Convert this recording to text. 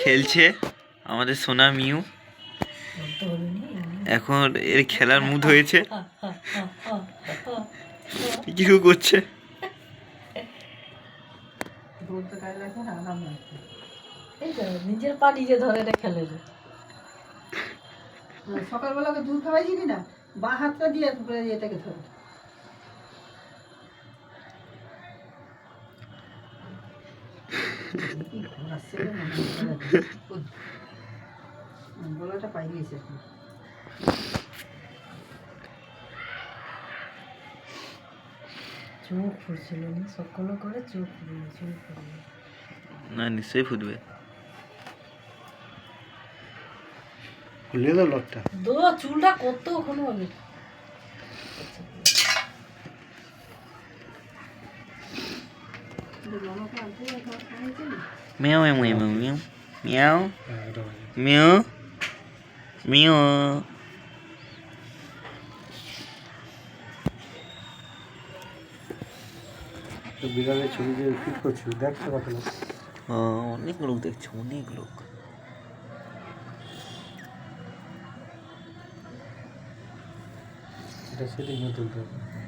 খেলছে আমাদের সোনা মিউ। এখন এর খেলার মুড হয়েছে, কিছু করছে। নিজের পা নিজে ধরে খেলে। সকালবেলা ওকে দুধ খাওয়াইছিলি না, বা হাতটা দিয়ে এটাকে ধরে। গলাটা পাই গেছে এখন। চোখ ফুটছিল না, সকল করে চোখ ফুটলো, চোখ ফুটলো না, নিশ্চয়ই ফুটবে। খুলে দাও লকটা। দো চুলটা কত ওখানে হবে। মিয়াও মিয়াও মিয়াও মিয়াও মিয়াও মিয়াও মিয়াও। তো বিড়ালের ছবি যে ফিট করছি দেখছো কত লোক? অনেক লোক দেখছে, অনেক লোক। এটা সেটিং তুলতে হবে।